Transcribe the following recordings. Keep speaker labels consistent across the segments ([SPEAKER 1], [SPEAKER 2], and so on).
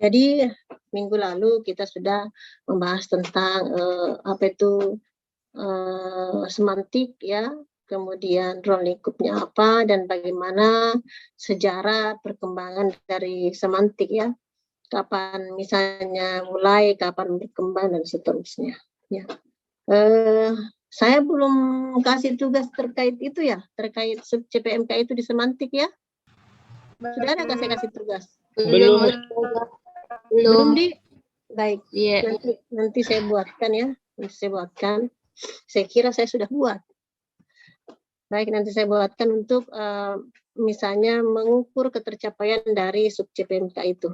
[SPEAKER 1] Jadi minggu lalu kita sudah membahas tentang apa itu semantik ya, kemudian ruang lingkupnya apa dan bagaimana sejarah perkembangan dari semantik ya, kapan misalnya mulai, kapan berkembang dan seterusnya. Ya. Saya belum kasih tugas terkait itu ya, terkait CPMK itu di semantik ya. Sudah ada kasih tugas? Belum di. Baik. Yeah. Nanti saya buatkan ya. Nanti saya buatkan. Saya kira saya sudah buat. Baik, nanti saya buatkan untuk misalnya mengukur ketercapaian dari sub CPMK itu.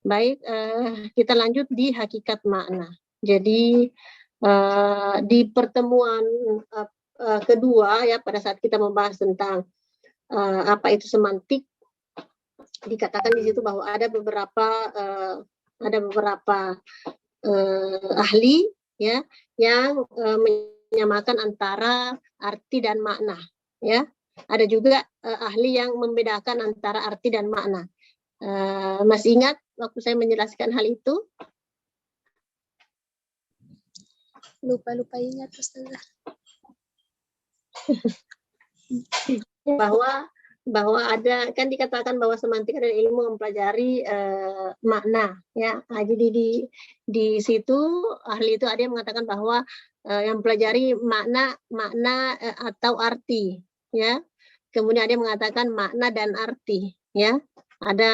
[SPEAKER 1] Baik, kita lanjut di hakikat makna. Jadi di pertemuan kedua ya, pada saat kita membahas tentang apa itu semantik, dikatakan di situ bahwa ada beberapa ahli ya yang menyamakan antara arti dan makna ya. Ada juga ahli yang membedakan antara arti dan makna. Masih ingat waktu saya menjelaskan hal itu?
[SPEAKER 2] Lupa ingat, Ustazah.
[SPEAKER 1] bahwa ada, kan dikatakan bahwa semantik adalah ilmu mempelajari makna ya. Jadi di situ ahli itu ada yang mengatakan bahwa yang mempelajari makna atau arti ya. Kemudian ada yang mengatakan makna dan arti ya. Ada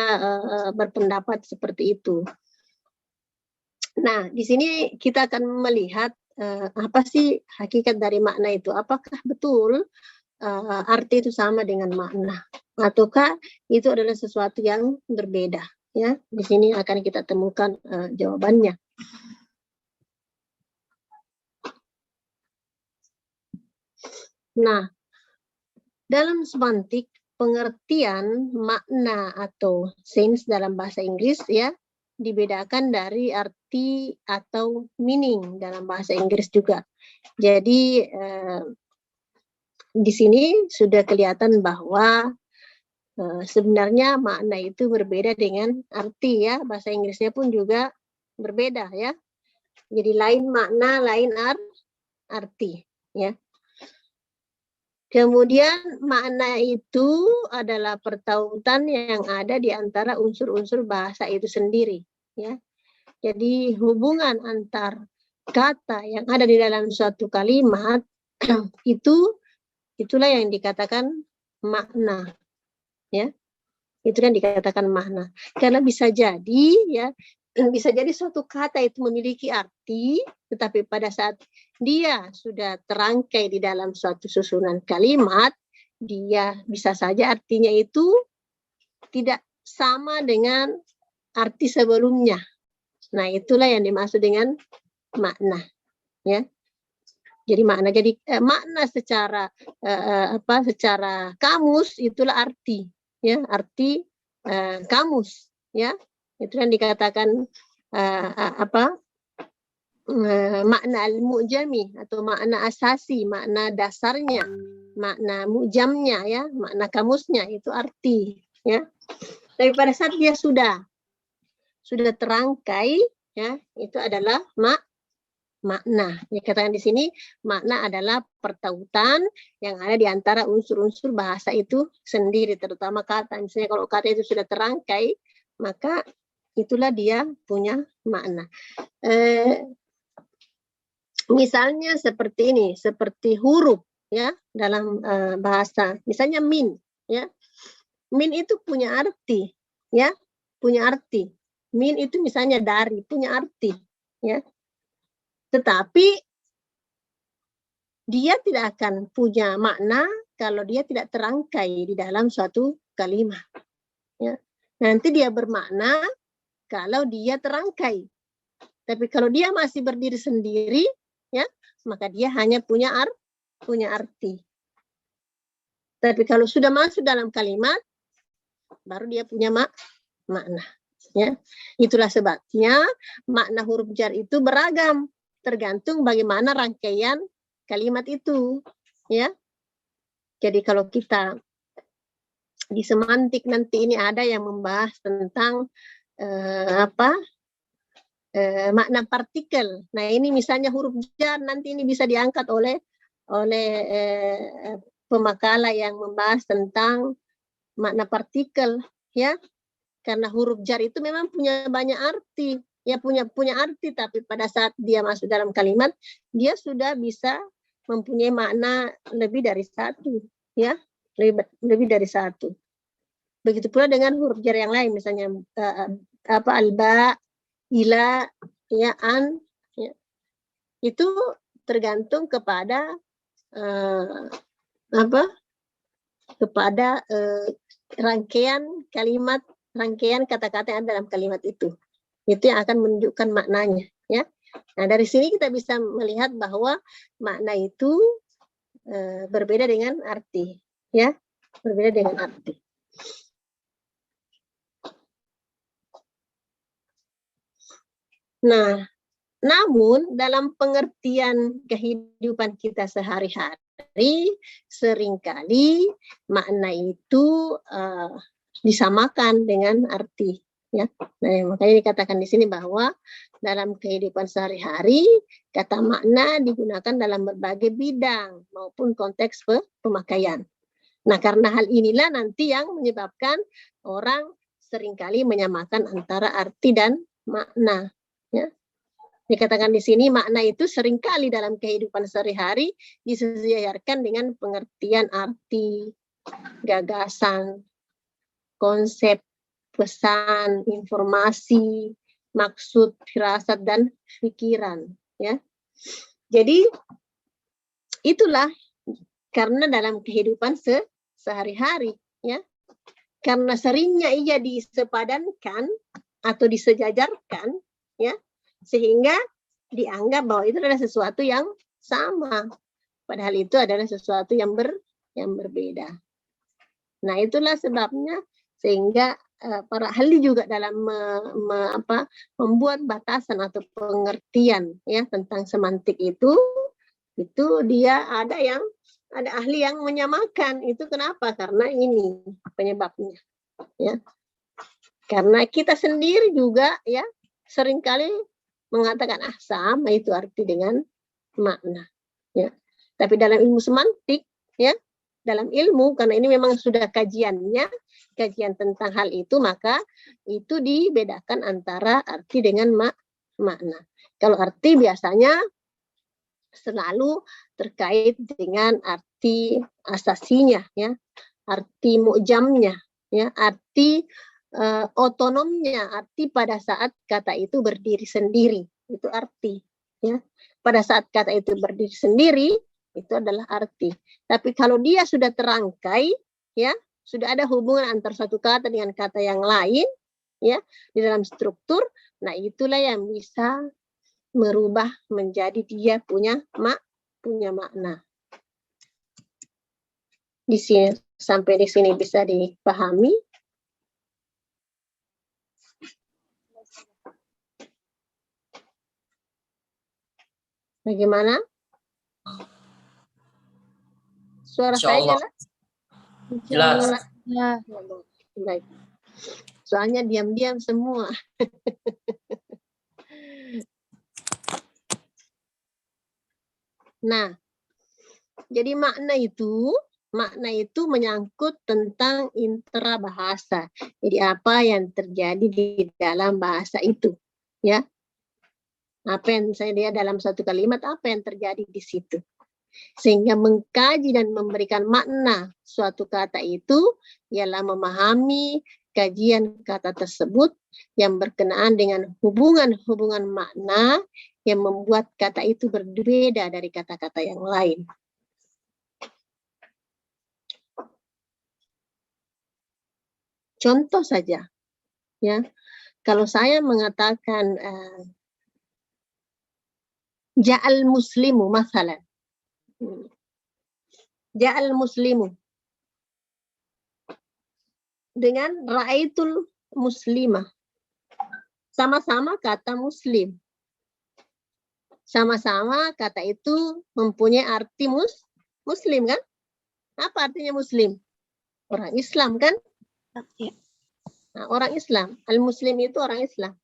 [SPEAKER 1] berpendapat seperti itu. Nah, di sini kita akan melihat apa sih hakikat dari makna itu. Apakah betul arti itu sama dengan makna, ataukah itu adalah sesuatu yang berbeda ya. Di sini akan kita temukan jawabannya. Nah, dalam semantik pengertian makna atau sense dalam bahasa Inggris ya dibedakan dari arti atau meaning dalam bahasa Inggris juga. Jadi di sini sudah kelihatan bahwa sebenarnya makna itu berbeda dengan arti ya. Bahasa Inggrisnya pun juga berbeda ya. Jadi lain makna, lain arti ya. Kemudian makna itu adalah pertautan yang ada di antara unsur-unsur bahasa itu sendiri ya. Jadi hubungan antar kata yang ada di dalam suatu kalimat itulah yang dikatakan makna ya. Itu yang dikatakan makna. Karena bisa jadi ya, bisa jadi suatu kata itu memiliki arti, tetapi pada saat dia sudah terangkai di dalam suatu susunan kalimat, dia bisa saja artinya itu tidak sama dengan arti sebelumnya. Nah, itulah yang dimaksud dengan makna ya. Jadi makna secara secara kamus itulah arti ya, arti kamus ya. Itu yang dikatakan makna al-mu'jami atau makna asasi, makna dasarnya, makna mu'jamnya ya, makna kamusnya itu arti ya. Tapi pada saat dia sudah terangkai ya, itu adalah makna. Ya, katakan di sini makna adalah pertautan yang ada di antara unsur-unsur bahasa itu sendiri, terutama kata. Misalnya kalau kata itu sudah terangkai, maka itulah dia punya makna. Misalnya seperti ini, seperti huruf ya dalam bahasa. Misalnya min ya. Min itu punya arti ya, punya arti. Min itu misalnya dari, punya arti ya. Tetapi dia tidak akan punya makna kalau dia tidak terangkai di dalam suatu kalimat. Ya. Nanti dia bermakna kalau dia terangkai. Tapi kalau dia masih berdiri sendiri, ya, maka dia hanya punya arti. Tapi kalau sudah masuk dalam kalimat, baru dia punya makna. Ya. Itulah sebabnya makna huruf jar itu beragam. Tergantung bagaimana rangkaian kalimat itu ya. Jadi kalau kita di semantik nanti ini ada yang membahas tentang makna partikel. Nah, ini misalnya huruf jar, nanti ini bisa diangkat oleh pemakalah yang membahas tentang makna partikel, ya. Karena huruf jar itu memang punya banyak arti, ya, punya arti, tapi pada saat dia masuk dalam kalimat, dia sudah bisa mempunyai makna lebih dari satu, ya, lebih dari satu. Begitu pula dengan huruf jar yang lain, misalnya alba, ila, ya, an, ya. Itu tergantung kepada rangkaian kalimat, rangkaian kata-kata yang ada dalam kalimat itu yang akan menunjukkan maknanya, ya. Nah, dari sini kita bisa melihat bahwa makna itu berbeda dengan arti, ya, berbeda dengan arti. Nah, namun dalam pengertian kehidupan kita sehari-hari, seringkali makna itu disamakan dengan arti, ya. Nah, makanya dikatakan di sini bahwa dalam kehidupan sehari-hari kata makna digunakan dalam berbagai bidang maupun konteks pemakaian. Nah, karena hal inilah nanti yang menyebabkan orang seringkali menyamakan antara arti dan makna, ya. Dikatakan di sini makna itu seringkali dalam kehidupan sehari-hari disesuaikan dengan pengertian arti, gagasan, konsep, pesan, informasi, maksud, firasat, dan pikiran, ya. Jadi itulah karena dalam kehidupan sehari-hari, ya, karena seringnya ia disepadankan atau disejajarkan, ya, sehingga dianggap bahwa itu adalah sesuatu yang sama, padahal itu adalah sesuatu yang berbeda. Nah, itulah sebabnya sehingga para ahli juga dalam membuat batasan atau pengertian, ya, tentang semantik itu dia ada ahli yang menyamakan. Itu kenapa? Karena ini penyebabnya, ya. Karena kita sendiri juga, ya, seringkali mengatakan sama itu arti dengan makna, ya. Tapi dalam ilmu semantik, ya, dalam ilmu, karena ini memang sudah kajian tentang hal itu, maka itu dibedakan antara arti dengan makna. Kalau arti biasanya selalu terkait dengan arti asasinya, ya, arti mu'jamnya, ya, arti otonomnya, arti pada saat kata itu berdiri sendiri, itu arti, ya. Pada saat kata itu berdiri sendiri, itu adalah arti. Tapi kalau dia sudah terangkai, ya, sudah ada hubungan antara satu kata dengan kata yang lain, ya, di dalam struktur, nah itulah yang bisa merubah menjadi dia punya makna. Di sini, sampai di sini bisa dipahami. Bagaimana? Suara saya jelas?
[SPEAKER 3] Jelas.
[SPEAKER 2] Ya.
[SPEAKER 1] Baik. Soalnya diam-diam semua. Nah, jadi makna itu menyangkut tentang intera bahasa. Jadi apa yang terjadi di dalam bahasa itu, ya. Apa yang saya lihat dalam satu kalimat, apa yang terjadi di situ. Sehingga mengkaji dan memberikan makna suatu kata itu ialah memahami kajian kata tersebut yang berkenaan dengan hubungan-hubungan makna yang membuat kata itu berbeda dari kata-kata yang lain. Contoh saja, ya, kalau saya mengatakan ja'al muslimu masalan, ja'al muslimu dengan ra'aitul muslimah, sama-sama kata muslim, sama-sama kata itu mempunyai arti muslim, kan? Apa artinya muslim? Orang Islam, kan?
[SPEAKER 2] Ya.
[SPEAKER 1] Nah, orang Islam, al-muslim itu orang Islam.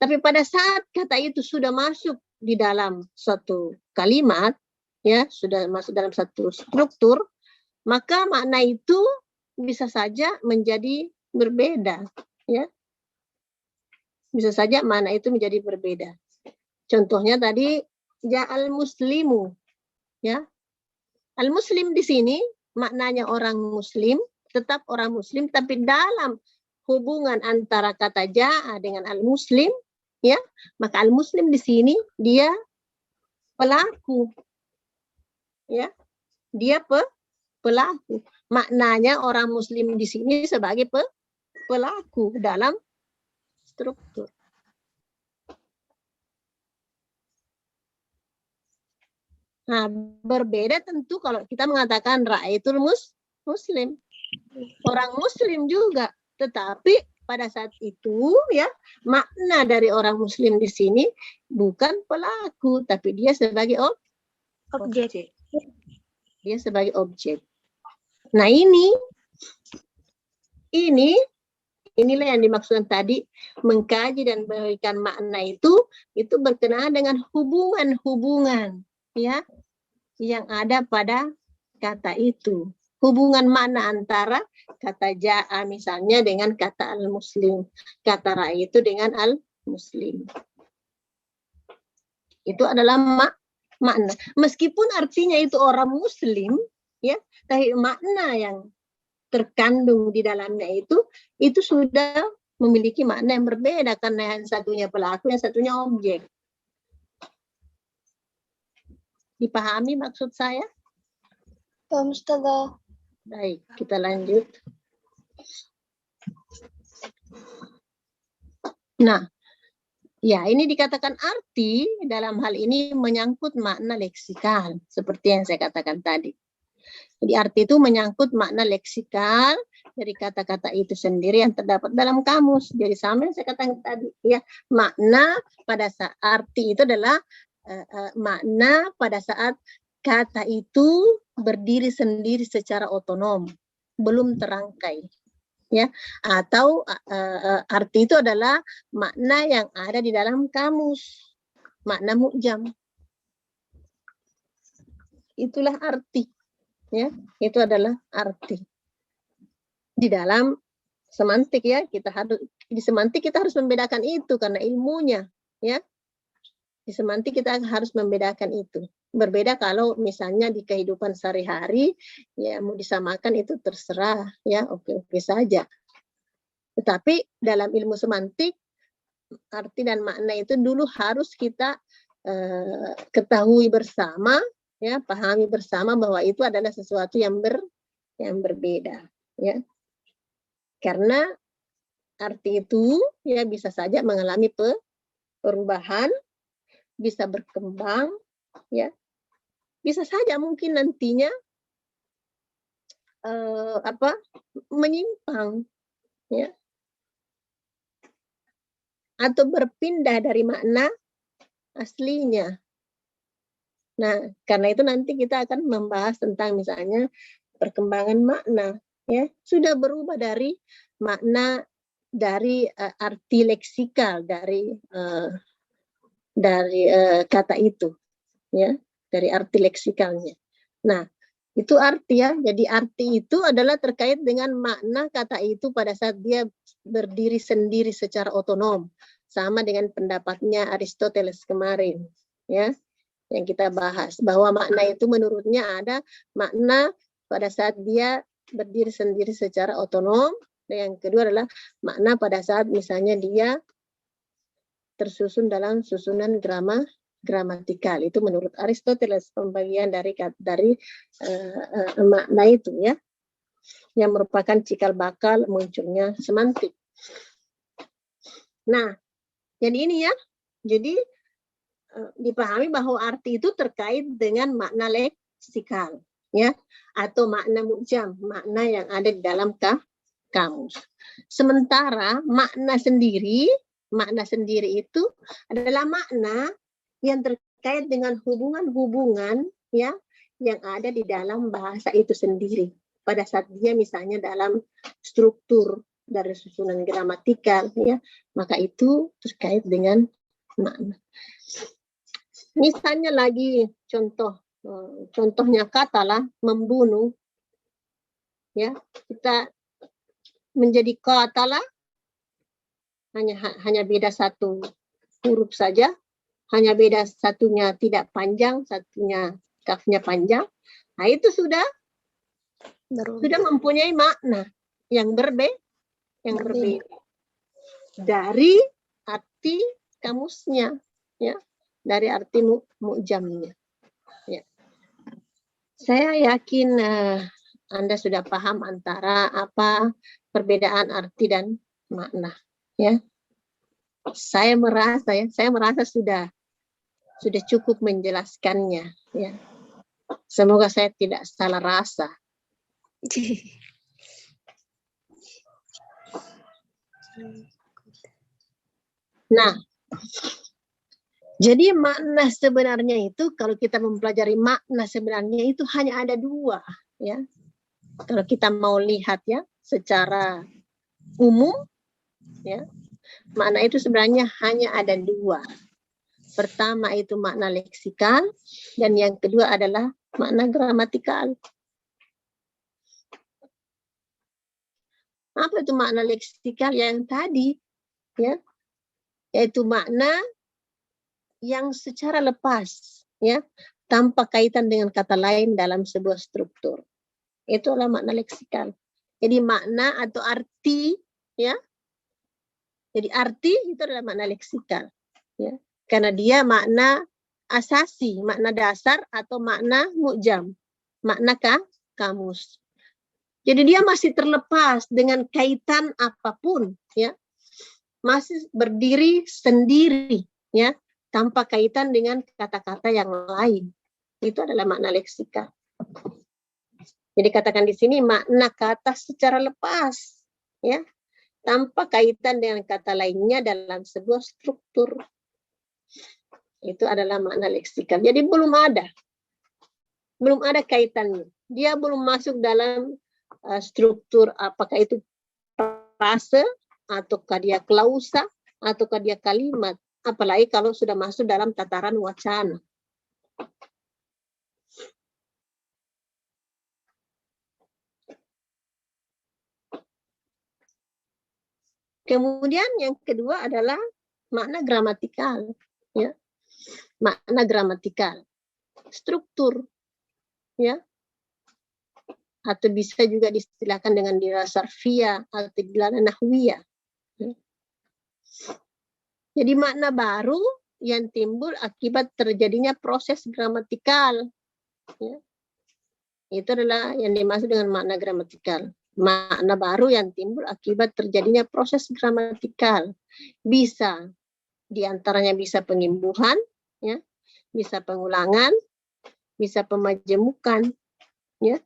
[SPEAKER 1] Tapi pada saat kata itu sudah masuk di dalam suatu kalimat, ya, sudah masuk dalam satu struktur, maka makna itu bisa saja menjadi berbeda, ya. Bisa saja makna itu menjadi berbeda. Contohnya tadi ja'al muslimu, ya. Al-muslim di sini maknanya orang muslim, tetap orang muslim, tapi dalam hubungan antara kata ja'a dengan al-muslim, ya, maka al-muslim di sini dia pelaku, ya, dia pelaku. Maknanya orang muslim di sini sebagai pelaku dalam struktur. Nah, berbeda tentu kalau kita mengatakan ra'aitul muslim. Orang muslim juga, tetapi pada saat itu ya makna dari orang muslim di sini bukan pelaku, tapi dia sebagai objek. Dia sebagai objek. Nah, inilah yang dimaksudkan tadi, mengkaji dan memberikan makna itu berkenaan dengan hubungan-hubungan, ya, yang ada pada kata itu. Hubungan makna antara kata ja'a misalnya dengan kata al-muslim, kata ra'i itu dengan al-muslim. Itu adalah makna. Meskipun artinya itu orang muslim, ya, tapi makna yang terkandung di dalamnya itu sudah memiliki makna yang berbeda karena yang satunya pelaku, yang satunya objek. Dipahami maksud saya?
[SPEAKER 2] Paham, Ustazah.
[SPEAKER 1] Baik, kita lanjut. Nah, ya, ini dikatakan arti dalam hal ini menyangkut makna leksikal, seperti yang saya katakan tadi. Jadi arti itu menyangkut makna leksikal dari kata-kata itu sendiri yang terdapat dalam kamus. Jadi sama yang saya katakan tadi, ya, makna pada saat arti itu adalah makna pada saat kata itu berdiri sendiri secara otonom, belum terangkai, ya, atau arti itu adalah makna yang ada di dalam kamus, makna mu'jam. Itulah arti, ya, itu adalah arti. Di dalam semantik, ya, di semantik kita harus membedakan itu karena ilmunya, ya. Di semantik kita harus membedakan itu. Berbeda kalau misalnya di kehidupan sehari-hari, ya, mau disamakan itu terserah, ya, oke-oke saja. Tetapi dalam ilmu semantik, arti dan makna itu dulu harus kita ketahui bersama, ya, pahami bersama bahwa itu adalah sesuatu yang berbeda, ya. Karena arti itu, ya, bisa saja mengalami perubahan, bisa berkembang, ya, bisa saja mungkin nantinya menyimpang, ya, atau berpindah dari makna aslinya. Nah, karena itu nanti kita akan membahas tentang misalnya perkembangan makna, ya, sudah berubah dari makna dari arti leksikal dari kata itu, ya, dari arti leksikalnya. Nah, itu arti, ya. Jadi arti itu adalah terkait dengan makna kata itu pada saat dia berdiri sendiri secara otonom, sama dengan pendapatnya Aristoteles kemarin, ya, yang kita bahas bahwa makna itu menurutnya ada makna pada saat dia berdiri sendiri secara otonom, dan yang kedua adalah makna pada saat misalnya dia tersusun dalam susunan gramatikal. Itu menurut Aristoteles pembagian dari makna itu, ya, yang merupakan cikal bakal munculnya semantik. Nah, jadi ini, ya, jadi dipahami bahwa arti itu terkait dengan makna leksikal, ya, atau makna mu'jam, makna yang ada di dalam kamus. Sementara makna sendiri itu adalah makna yang terkait dengan hubungan-hubungan, ya, yang ada di dalam bahasa itu sendiri pada saat dia misalnya dalam struktur dari susunan gramatikal, ya, maka itu terkait dengan makna. Misalnya lagi contohnya kata lah membunuh, ya, kita menjadi kata lah hanya beda satu huruf saja, hanya beda satunya tidak panjang, satunya kafnya panjang. Nah, itu sudah mempunyai makna yang berbeda dari arti kamusnya, ya, dari arti mu'jamnya. Ya. Saya yakin Anda sudah paham antara apa perbedaan arti dan makna, ya. Saya merasa sudah cukup menjelaskannya, ya. Semoga saya tidak salah rasa. Nah, jadi makna sebenarnya itu, kalau kita mempelajari makna sebenarnya itu hanya ada dua, ya. Kalau kita mau lihat, ya, secara umum, ya, makna itu sebenarnya hanya ada dua. Pertama itu makna leksikal, dan yang kedua adalah makna gramatikal. Apa itu makna leksikal yang tadi, ya? Yaitu makna yang secara lepas, ya, tanpa kaitan dengan kata lain dalam sebuah struktur. Itu adalah makna leksikal. Jadi makna atau arti, ya. Jadi arti itu adalah makna leksikal, ya. Karena dia makna asasi, makna dasar atau makna mu'jam, makna kamus. Jadi dia masih terlepas dengan kaitan apapun, ya. Masih berdiri sendiri, ya, tanpa kaitan dengan kata-kata yang lain. Itu adalah makna leksikal. Jadi katakan di sini makna kata secara lepas, ya, tanpa kaitan dengan kata lainnya dalam sebuah struktur. Itu adalah makna leksikal. Jadi belum ada kaitannya. Dia belum masuk dalam struktur, apakah itu frase, ataukah dia klausa, ataukah dia kalimat. Apalagi kalau sudah masuk dalam tataran wacana. Kemudian yang kedua adalah makna gramatikal, ya. Makna gramatikal, struktur, ya, atau bisa juga diistilahkan dengan dilala sarfiyah atau dilala nahwiyah. Jadi makna baru yang timbul akibat terjadinya proses gramatikal, ya. Itu adalah yang dimaksud dengan makna gramatikal. Makna baru yang timbul akibat terjadinya proses gramatikal. Bisa, diantaranya bisa pengimbuhan, ya, bisa pengulangan, bisa pemajemukan, ya,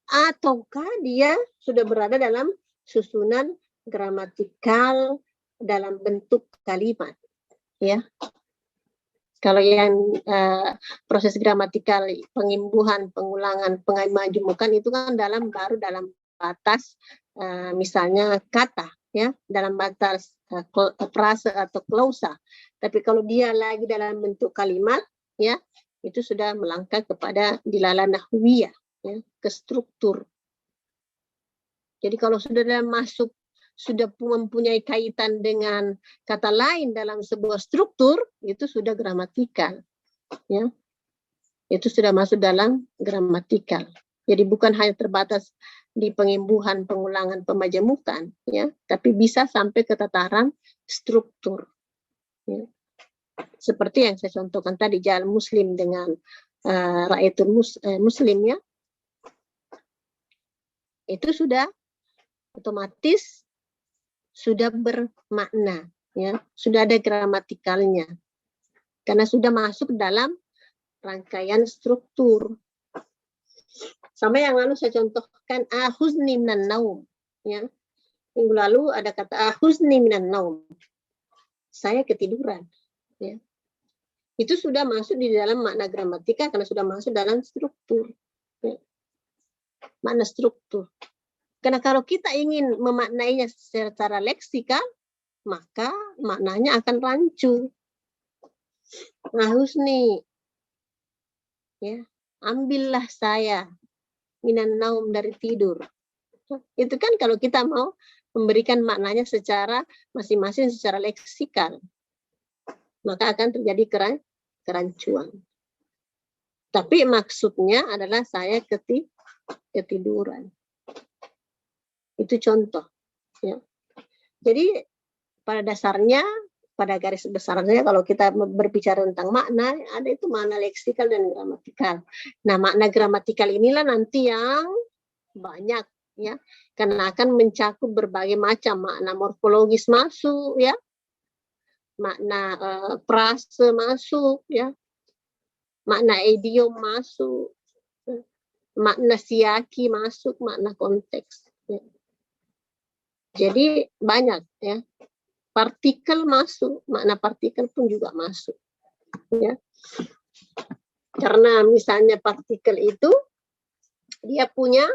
[SPEAKER 1] ataukah dia sudah berada dalam susunan gramatikal dalam bentuk kalimat, ya. Kalau yang proses gramatikal, pengimbuhan, pengulangan, pemajemukan itu kan baru dalam batas misalnya kata, ya, dalam batas frase atau klausa. Tapi kalau dia lagi dalam bentuk kalimat, ya, itu sudah melangkah kepada dilala nahwiyah, ya, ke struktur. Jadi kalau sudah sudah mempunyai kaitan dengan kata lain dalam sebuah struktur, itu sudah gramatikal, ya. Itu sudah masuk dalam gramatikal. Jadi bukan hanya terbatas di pengimbuhan, pengulangan, pemajemukan, ya, tapi bisa sampai ke tataran struktur, ya. Seperti yang saya contohkan tadi, Jalan Muslim dengan Ra'aitul Muslim, ya. Itu sudah otomatis sudah bermakna, ya, sudah ada gramatikalnya, karena sudah masuk dalam rangkaian struktur. Sama yang lalu saya contohkan ahuzni minan naum, ya. Minggu lalu ada kata ahuzni minan naum, saya ketiduran, ya. Itu sudah masuk di dalam makna gramatika karena sudah masuk dalam struktur, ya. Makna struktur. Karena kalau kita ingin memaknainya secara leksikal, maka maknanya akan rancu. Nah, Husni, ya, ambillah saya minan naum dari tidur. Itu kan kalau kita mau memberikan maknanya secara masing-masing secara leksikal, maka akan terjadi kerancuan. Tapi maksudnya adalah saya ketiduran. Itu contoh. Ya. Jadi pada dasarnya, pada garis besarnya kalau kita berbicara tentang makna, ada itu makna leksikal dan gramatikal. Nah, makna gramatikal inilah nanti yang banyak, ya, karena akan mencakup berbagai macam makna morfologis masuk, ya, makna frase masuk, ya, makna idiom masuk, makna siaki masuk, makna konteks. Ya. Jadi banyak, ya. Partikel masuk, makna partikel pun juga masuk, ya. Karena misalnya partikel itu dia punya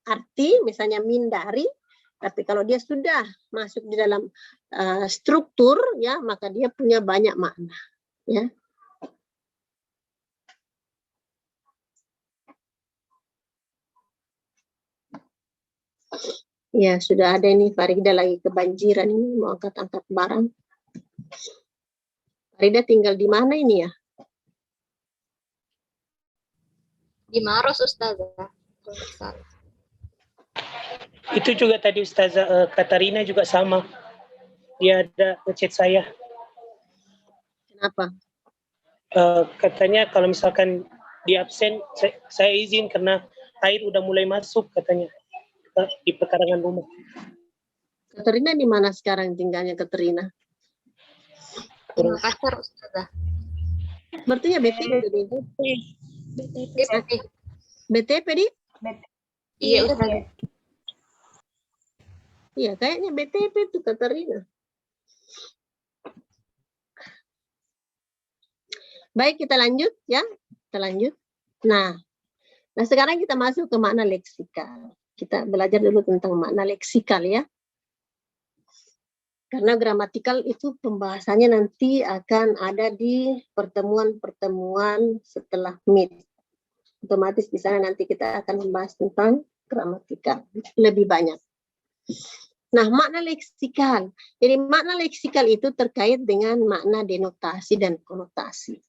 [SPEAKER 1] arti, misalnya mindari, tapi kalau dia sudah masuk di dalam struktur, ya, maka dia punya banyak makna, ya. Ya, sudah ada ini Farida lagi kebanjiran ini, mau angkat-angkat barang. Farida tinggal di mana ini ya?
[SPEAKER 2] Di Maros, Ustazah.
[SPEAKER 4] Itu juga tadi Ustazah Katarina juga sama. Dia ada ngechat saya.
[SPEAKER 1] Kenapa?
[SPEAKER 4] Katanya kalau misalkan di absen, saya izin karena air udah mulai masuk katanya di pekarangan rumah.
[SPEAKER 1] Katerina di mana sekarang tinggalnya Katerina?
[SPEAKER 2] Di Makassar, Ustazah.
[SPEAKER 1] Berarti ya BTP. BTP di?
[SPEAKER 2] Iya, Ustazah.
[SPEAKER 1] Iya, kayaknya BTP itu Katerina. Baik, kita lanjut ya. Kita lanjut. Nah, sekarang kita masuk ke makna leksikal. Kita belajar dulu tentang makna leksikal ya. Karena gramatikal itu pembahasannya nanti akan ada di pertemuan-pertemuan setelah meet. Otomatis di sana nanti kita akan membahas tentang gramatikal lebih banyak. Nah, makna leksikal. Jadi makna leksikal itu terkait dengan makna denotasi dan konotasi.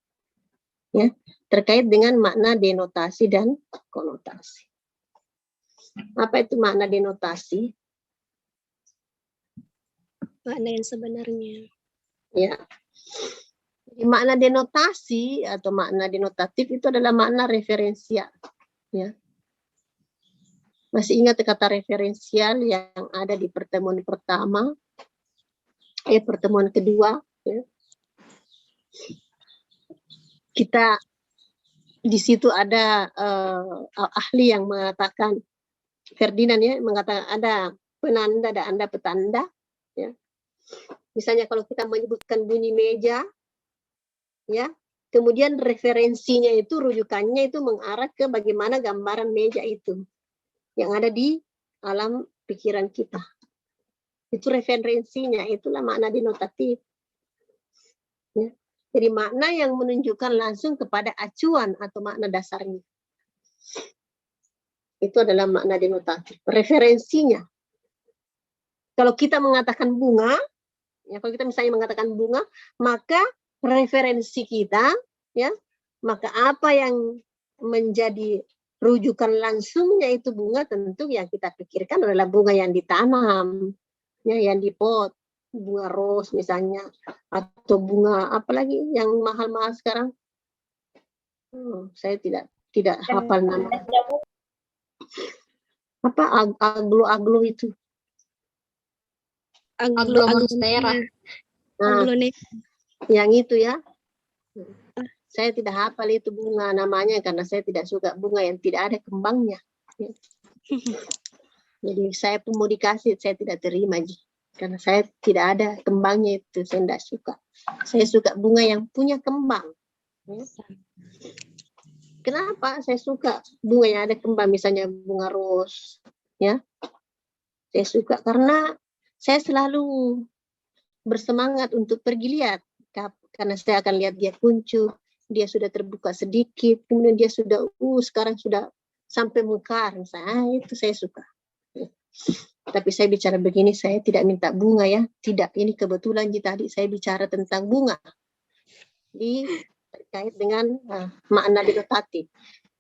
[SPEAKER 1] Ya, terkait dengan makna denotasi dan konotasi. Apa itu makna denotasi?
[SPEAKER 2] Makna yang sebenarnya.
[SPEAKER 1] Ya. Jadi makna denotasi atau makna denotatif itu adalah makna referensial. Ya. Masih ingat kata referensial yang ada di pertemuan pertama, pertemuan kedua. Ya. Kita di situ ada ahli yang mengatakan, Ferdinand ya, mengatakan ada penanda, ada anda petanda. Ya. Misalnya kalau kita menyebutkan bunyi meja, ya, kemudian referensinya itu, rujukannya itu mengarah ke bagaimana gambaran meja itu yang ada di alam pikiran kita. Itu referensinya, itulah makna denotatif. Ya. Jadi makna yang menunjukkan langsung kepada acuan atau makna dasarnya. Itu adalah makna denotatif. Referensinya. Kalau kita mengatakan bunga, ya, kalau kita misalnya mengatakan bunga, maka referensi kita, ya, maka apa yang menjadi rujukan langsungnya itu bunga, tentu yang kita pikirkan adalah bunga yang ditanam, ya, yang dipot, bunga ros misalnya, atau bunga apalagi yang mahal-mahal sekarang. Saya tidak hafal nama. Apa aglo itu?
[SPEAKER 2] Aglonema.
[SPEAKER 1] Nah, yang itu ya. Saya tidak hafal itu bunga namanya karena saya tidak suka bunga yang tidak ada kembangnya. Ya. Jadi saya pun mau dikasih, saya tidak terima karena saya tidak ada kembangnya itu, saya tidak suka. Saya suka bunga yang punya kembang. Ya. Kenapa saya suka bunga yang ada kembang, misalnya bunga ros, ya, Saya suka karena saya selalu bersemangat untuk pergi lihat. Karena saya akan lihat dia kuncup, dia sudah terbuka sedikit, kemudian dia sudah, sekarang sudah sampai mekar. Itu saya suka. Tapi saya bicara begini, saya tidak minta bunga ya. Tidak, ini kebetulan tadi saya bicara tentang bunga. Terkait dengan makna denotatif.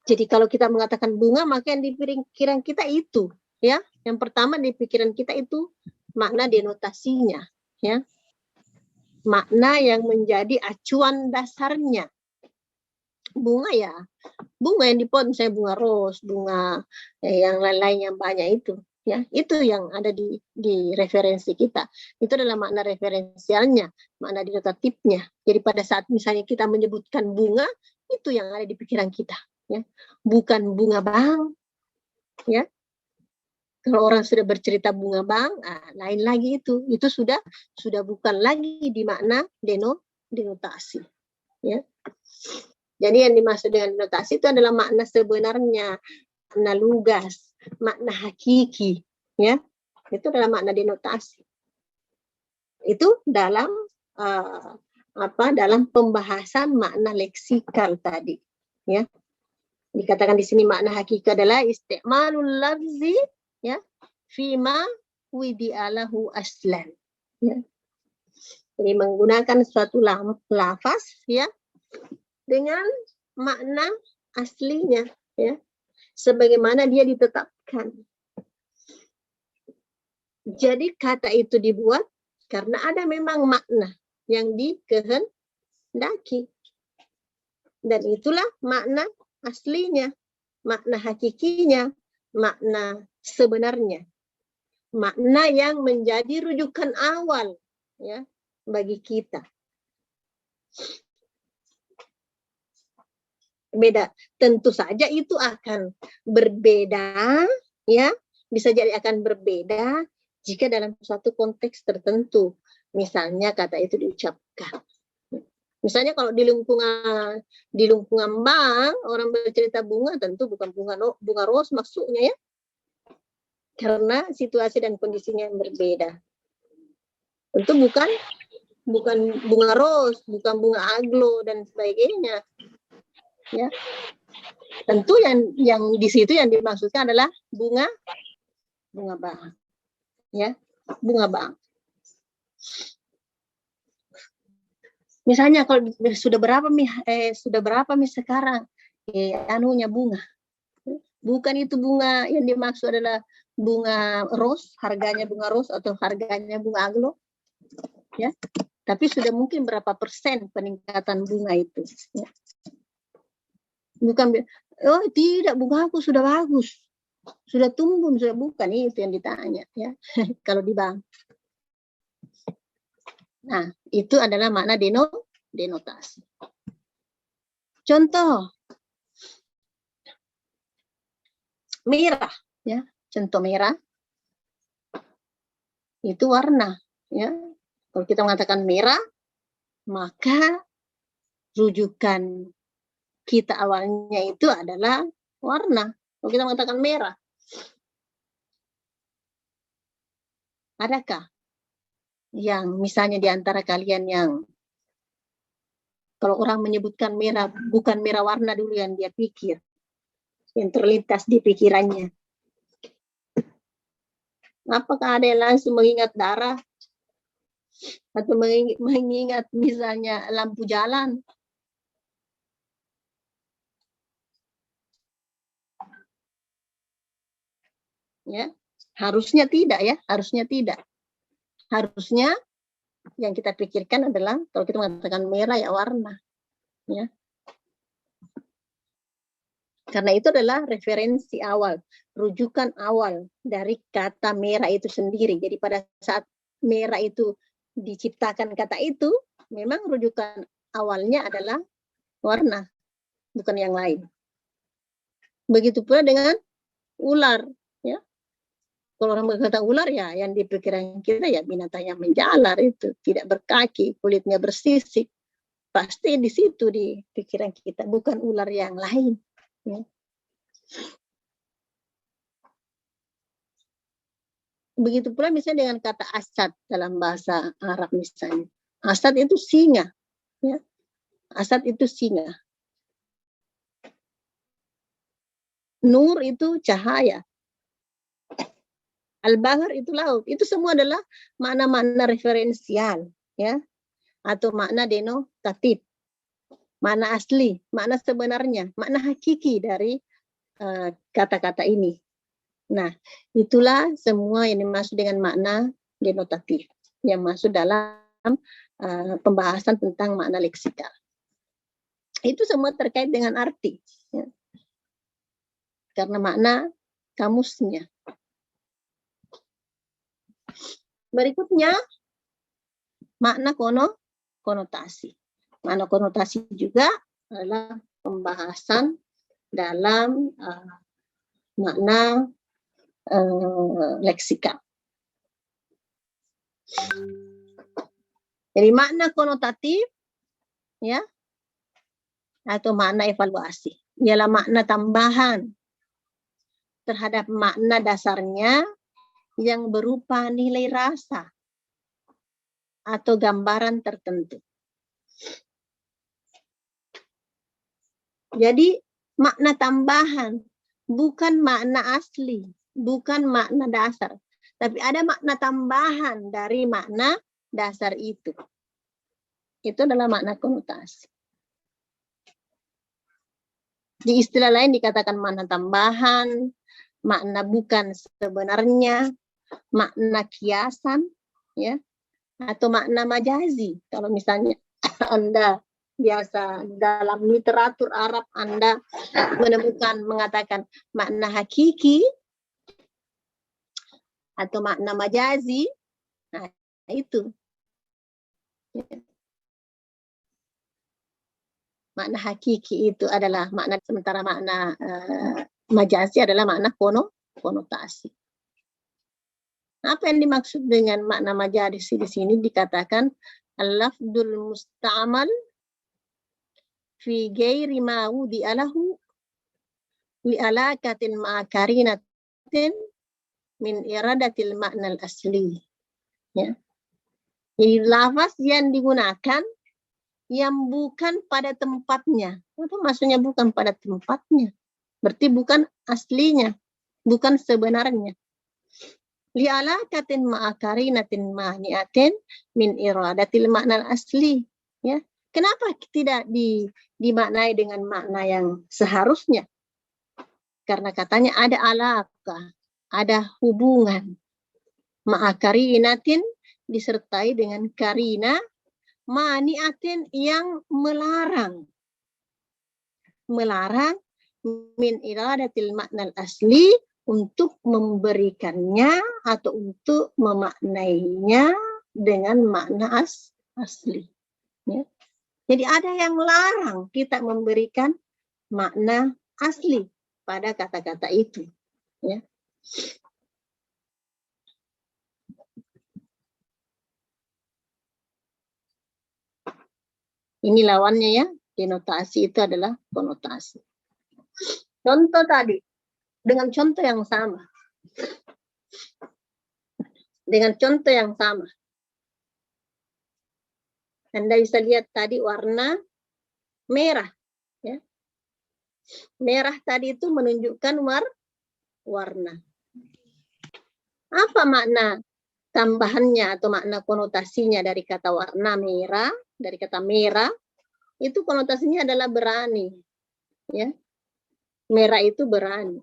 [SPEAKER 1] Jadi kalau kita mengatakan bunga, maka yang di pikiran kita itu, ya. Yang pertama di pikiran kita itu makna denotasinya, ya. Makna yang menjadi acuan dasarnya. Bunga ya, bunga yang di pohon, misalnya bunga ros, bunga yang lain-lain yang banyak itu, ya. Itu yang ada di referensi kita. Itu adalah makna referensialnya, makna denotatifnya. Jadi pada saat misalnya kita menyebutkan bunga, itu yang ada di pikiran kita. Ya, bukan bunga bang, ya. Kalau orang sudah bercerita bunga bang, lain lagi itu sudah bukan lagi di makna denotasi, ya. Jadi yang dimaksud dengan denotasi itu adalah makna sebenarnya, makna lugas, makna hakiki, ya. Itu adalah makna denotasi. Itu dalam dalam pembahasan makna leksikal tadi, ya. Dikatakan di sini makna hakiki adalah isti'malul lafzi, ya, fima widi'alahu aslan, ya. Jadi menggunakan suatu lafaz, ya, dengan makna aslinya, ya, sebagaimana dia ditetapkan. Jadi kata itu dibuat karena ada memang makna yang dikehendaki, dan itulah makna aslinya, makna hakikinya, makna sebenarnya, makna yang menjadi rujukan awal, ya, bagi kita. Beda, tentu saja itu akan berbeda, ya, bisa jadi akan berbeda jika dalam suatu konteks tertentu, misalnya kata itu diucapkan. Misalnya kalau di lingkungan bank, orang bercerita bunga, tentu bukan bunga ros maksudnya, ya. Karena situasi dan kondisinya yang berbeda. Tentu bukan bunga ros, bukan bunga aglo dan sebagainya. Ya. Tentu yang di situ yang dimaksudkan adalah bunga bank. Ya, bunga bank. Misalnya kalau sudah berapa sekarang anunya bunga. Bukan itu bunga yang dimaksud adalah bunga ros, harganya bunga ros atau harganya bunga aglo. Ya. Tapi sudah mungkin berapa persen peningkatan bunga itu, ya. Bukan tidak, bunga aku sudah bagus. Sudah tumbuh, sudah, bukan itu yang ditanya, ya. Kalau di bank. Nah, itu adalah makna denotasi. Contoh merah, ya. Contoh merah itu warna, ya. Kalau kita mengatakan merah, maka rujukan kita awalnya itu adalah warna. Kalau kita mengatakan merah, adakah yang misalnya di antara kalian yang kalau orang menyebutkan merah, bukan merah warna dulu yang dia pikir, yang terlintas di pikirannya? Apakah ada yang langsung mengingat darah? Atau mengingat misalnya lampu jalan? Ya, harusnya tidak, ya, harusnya tidak. Harusnya yang kita pikirkan adalah kalau kita mengatakan merah, ya warna, ya. Karena itu adalah referensi awal, rujukan awal dari kata merah itu sendiri. Jadi pada saat merah itu diciptakan kata itu, memang rujukan awalnya adalah warna, bukan yang lain. Begitu pula dengan ular, ya. Kalau orang berkata ular, ya yang di pikiran kita ya binatang yang menjalar itu, tidak berkaki, kulitnya bersisik. Pasti di situ di pikiran kita, bukan ular yang lain. Ya. Begitu pula misalnya dengan kata asad dalam bahasa Arab misalnya. Asad itu singa. Ya. Asad itu singa. Nur itu cahaya. Al-Bahar itu laut. Itu semua adalah makna-makna referensial, ya, atau makna denotatif, makna asli, makna sebenarnya, makna hakiki dari kata-kata ini. Nah, itulah semua yang dimaksud dengan makna denotatif yang masuk dalam pembahasan tentang makna leksikal. Itu semua terkait dengan arti, ya. Karena makna kamusnya. Berikutnya, makna konotasi. Makna konotasi juga adalah pembahasan dalam makna leksikal. Jadi makna konotatif, ya, atau makna evaluasi, ialah makna tambahan terhadap makna dasarnya yang berupa nilai rasa atau gambaran tertentu. Jadi makna tambahan, bukan makna asli, bukan makna dasar, tapi ada makna tambahan dari makna dasar itu. Itu adalah makna konotasi. Di istilah lain dikatakan makna tambahan, makna bukan sebenarnya, makna kiasan, ya, atau makna majazi. Kalau misalnya Anda biasa dalam literatur Arab Anda menemukan mengatakan makna hakiki atau makna majazi, nah itu. Makna hakiki itu adalah makna, sementara makna majazi adalah makna konotasi. Apa yang dimaksud dengan makna majazi di sini? Dikatakan al-lafdul musta'mal fi ghairi ma wudi'a lahu li alaqatin ma'a karinatin min iradatil makna al-asli. Ya. Jadi lafaz yang digunakan yang bukan pada tempatnya. Apa maksudnya bukan pada tempatnya? Berarti bukan aslinya, bukan sebenarnya. Li'alaqatin ma'akarinatin mani'atin min iradatil makna asli. Ya. Kenapa tidak dimaknai dengan makna yang seharusnya? Karena katanya ada alaqah, ada hubungan. Ma'akarinatin disertai dengan karina, mani'atin yang melarang. Melarang min iradatil makna asli, untuk memberikannya atau untuk memaknainya dengan makna asli. Ya. Jadi ada yang larang kita memberikan makna asli pada kata-kata itu. Ya. Ini lawannya, ya, denotasi itu adalah konotasi. Contoh tadi, dengan contoh yang sama. Dengan contoh yang sama. Anda bisa lihat tadi warna merah. Ya. Merah tadi itu menunjukkan warna. Apa makna tambahannya atau makna konotasinya dari kata warna merah? Dari kata merah, itu konotasinya adalah berani. Ya. Merah itu berani.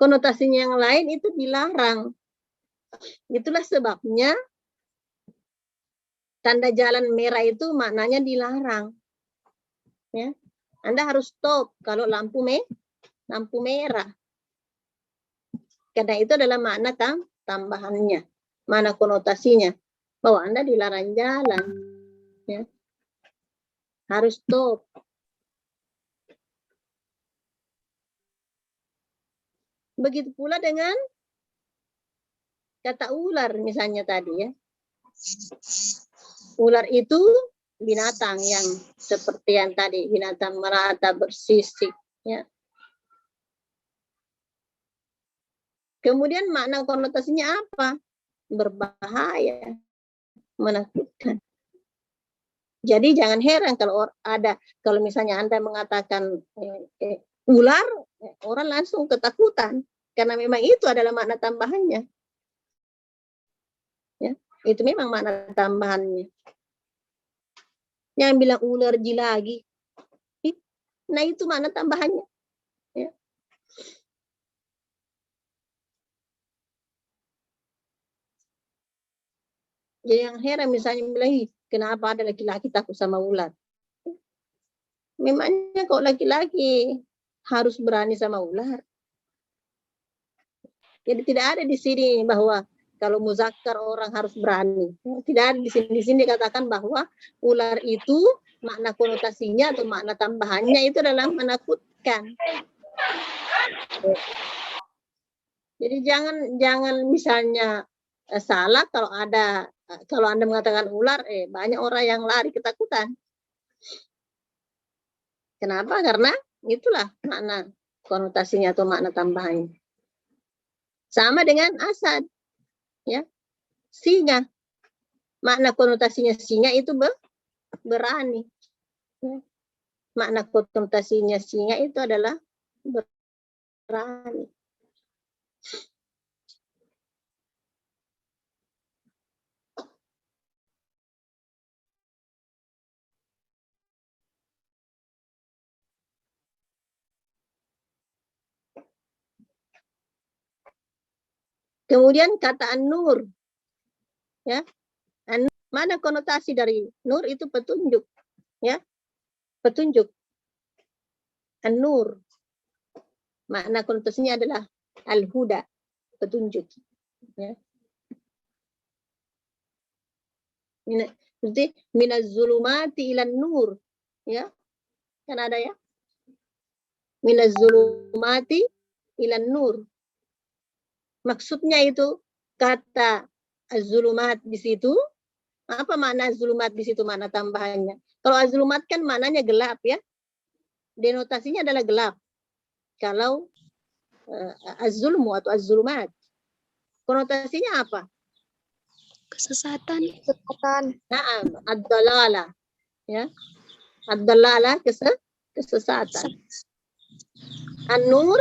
[SPEAKER 1] Konotasinya yang lain itu dilarang. Itulah sebabnya tanda jalan merah itu maknanya dilarang. Ya. Anda harus stop kalau lampu merah. Karena itu adalah makna tambahannya, makna konotasinya, bahwa Anda dilarang jalan. Ya. Harus stop. Begitu pula dengan kata ular misalnya tadi, ya. Ular itu binatang yang seperti yang tadi, binatang merata bersisik, ya. Kemudian makna konotasinya apa? Berbahaya, menakutkan. Jadi jangan heran kalau misalnya Anda mengatakan ular, orang langsung ketakutan karena memang itu adalah makna tambahannya. Ya, itu memang makna tambahannya. Yang bilang ular jilagi, nah itu makna tambahannya. Ya. Jadi yang heran misalnya bilang, kenapa ada laki-laki takut sama ular? Memangnya kok laki-laki harus berani sama ular? Jadi tidak ada di sini bahwa kalau muzakkar orang harus berani. Tidak ada di sini. Di sini dikatakan bahwa ular itu makna konotasinya atau makna tambahannya itu adalah menakutkan. Jadi jangan misalnya salah kalau Anda mengatakan ular, banyak orang yang lari ketakutan. Kenapa? Karena itulah makna konotasinya atau makna tambahannya. Sama dengan asad, ya, singa. Makna konotasinya singa itu berani. Ya. Makna konotasinya singa itu adalah berani. Kemudian kata an-nur, ya, mana konotasi dari nur itu petunjuk, ya, petunjuk. An-nur, makna konotasinya adalah al-huda, petunjuk. Ya. Berarti minaz zulumati ilan nur, ya, kan ada ya, minaz zulumati ilan nur. Maksudnya itu kata az-zulumat di situ, apa makna az-zulumat di situ, makna tambahannya? Kalau az-zulumat kan maknanya gelap, ya. Denotasinya adalah gelap. Kalau az-zulmu atau az-zulumat, konotasinya apa?
[SPEAKER 2] Kesesatan.
[SPEAKER 1] Na'am, ad-dalala, ya. Ad-dalala kesesatan. An-nur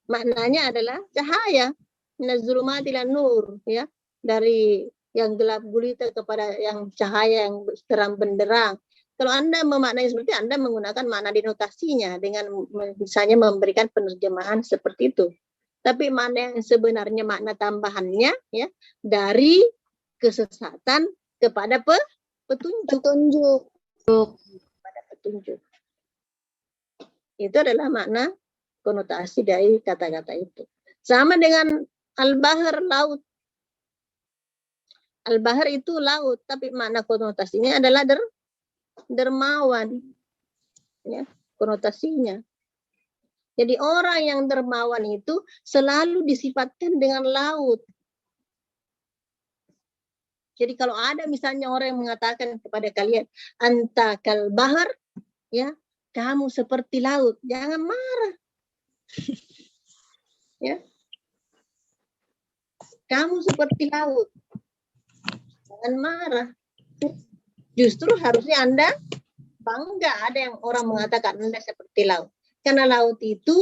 [SPEAKER 1] maknanya adalah cahaya. Minaz-zulumati ilan nur, ya. Dari yang gelap gulita kepada yang cahaya yang terang benderang. Kalau Anda memaknai seperti itu, Anda menggunakan makna denotasinya dengan misalnya memberikan penerjemahan seperti itu. Tapi makna yang sebenarnya makna tambahannya, ya, dari kesesatan kepada petunjuk. Kepada petunjuk. Itu adalah makna konotasi dari kata-kata itu. Sama dengan al-bahr, laut. Al-bahr itu laut, tapi makna konotasinya adalah dermawan. Ya, konotasinya. Jadi orang yang dermawan itu selalu disifatkan dengan laut. Jadi kalau ada misalnya orang yang mengatakan kepada kalian, anta kal bahar, ya, kamu seperti laut, jangan marah. Ya. Kamu seperti laut. Jangan marah. Justru harusnya Anda bangga ada yang orang mengatakan Anda seperti laut. Karena laut itu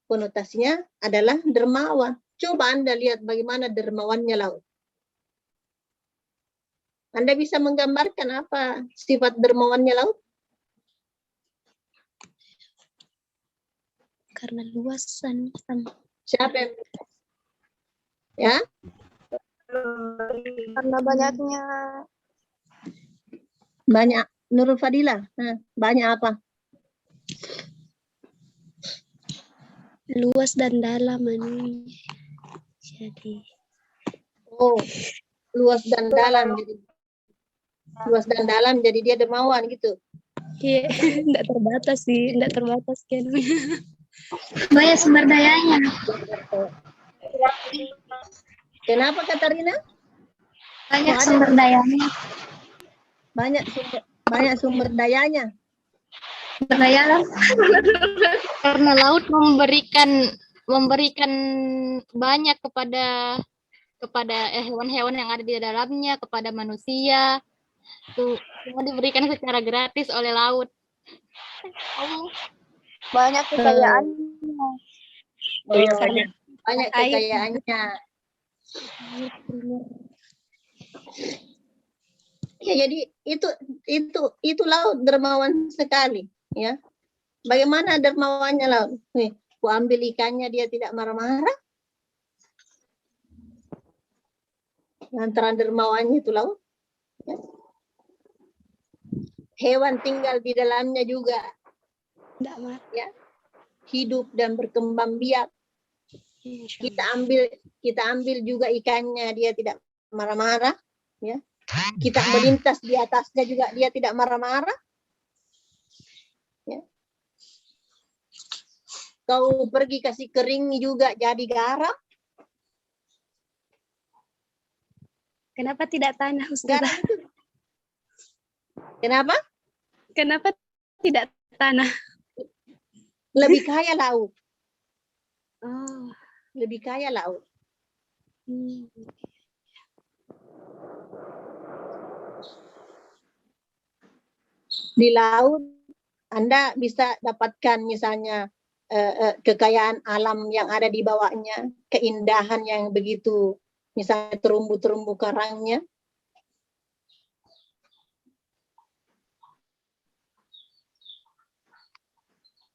[SPEAKER 1] konotasinya adalah dermawan. Coba Anda lihat bagaimana dermawannya laut. Anda bisa menggambarkan apa sifat dermawannya laut?
[SPEAKER 2] Karena luasan.
[SPEAKER 1] Siapa yang ya?
[SPEAKER 2] Karena banyaknya.
[SPEAKER 1] Banyak. Nurul Fadila. Banyak apa?
[SPEAKER 2] Luas dan dalam. Jadi.
[SPEAKER 1] Oh, luas dan dalam. Luas dan dalam, jadi dia dermawan gitu.
[SPEAKER 2] Iya, enggak terbatas sih, enggak terbatas kan.
[SPEAKER 5] Banyak sumber dayanya.
[SPEAKER 1] Kenapa Katarina?
[SPEAKER 5] Banyak sumber dayanya.
[SPEAKER 1] Banyak sumber dayanya.
[SPEAKER 5] Sumber daya alam.
[SPEAKER 2] Karena laut memberikan
[SPEAKER 5] memberikan banyak kepada hewan-hewan yang ada di dalamnya, kepada manusia. Tuh, semua diberikan secara gratis oleh laut. Oh,
[SPEAKER 6] Banyak kekayaan.
[SPEAKER 4] Iya, banyak.
[SPEAKER 1] Banyak
[SPEAKER 2] Air.
[SPEAKER 1] kekayaannya. Ya, jadi itu laut dermawan sekali, ya. Bagaimana dermawannya laut? Nih, ku ambil ikannya dia tidak marah-marah. Antara dermawannya itu laut. Ya. Hewan tinggal di dalamnya juga,
[SPEAKER 2] Tidak marah.
[SPEAKER 1] ya. Hidup dan berkembang biak. Kita ambil juga ikannya dia tidak marah-marah, ya. Kita melintas di atasnya juga dia tidak marah-marah. Ya. Kau pergi kasih kering juga jadi garam.
[SPEAKER 2] Kenapa tidak tanah,
[SPEAKER 1] Garam
[SPEAKER 2] Ustazah?
[SPEAKER 1] itu. Kenapa?
[SPEAKER 2] Kenapa tidak tanah?
[SPEAKER 1] Lebih kaya laut.
[SPEAKER 2] Oh.
[SPEAKER 1] Lebih kaya laut.
[SPEAKER 2] Hmm.
[SPEAKER 1] Di laut Anda bisa dapatkan misalnya kekayaan alam yang ada di bawahnya, keindahan yang begitu, misalnya terumbu-terumbu karangnya.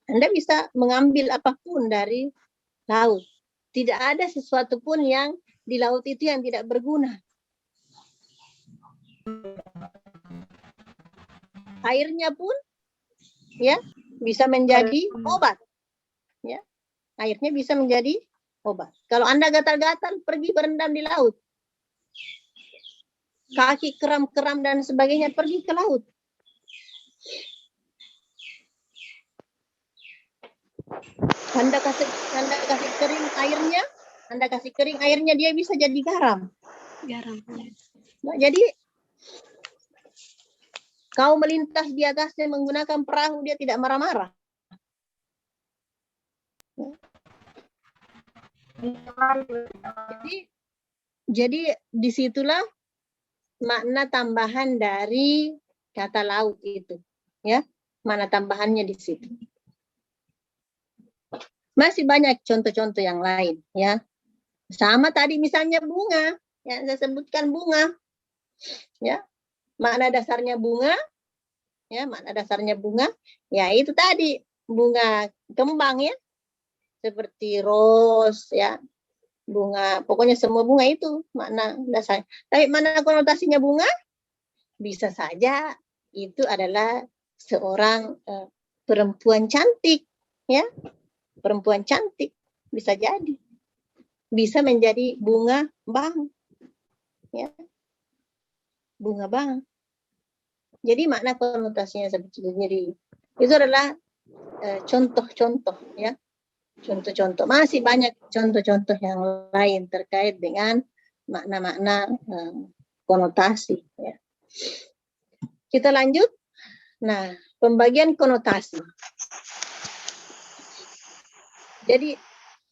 [SPEAKER 1] Anda bisa mengambil apapun dari laut. Tidak ada sesuatu pun yang di laut itu yang tidak berguna. Airnya pun ya bisa menjadi obat. Ya. Airnya bisa menjadi obat. Kalau Anda gatal-gatal, pergi berendam di laut. Kaki kram-kram dan sebagainya, pergi ke laut. Anda kasih kering airnya, dia bisa jadi garam.
[SPEAKER 2] Garam.
[SPEAKER 1] Nah, jadi kau melintas di atasnya menggunakan perahu, dia tidak marah-marah. Jadi disitulah makna tambahan dari kata laut itu, ya, makna tambahannya di situ. Masih banyak contoh-contoh yang lain, ya. Sama tadi misalnya bunga, yang saya sebutkan bunga, ya, makna dasarnya bunga, ya, makna dasarnya bunga, ya itu tadi bunga kembang, ya, seperti ros, ya, bunga, pokoknya semua bunga itu makna dasar. Tapi mana konotasinya bunga? Bisa saja itu adalah seorang perempuan cantik, ya, perempuan cantik, bisa jadi, bisa menjadi bunga bang, ya, bunga bang. Jadi makna konotasinya seperti itu adalah contoh-contoh, ya. Contoh-contoh, masih banyak contoh-contoh yang lain terkait dengan makna-makna konotasi. Ya. Kita lanjut. Nah, pembagian konotasi. Jadi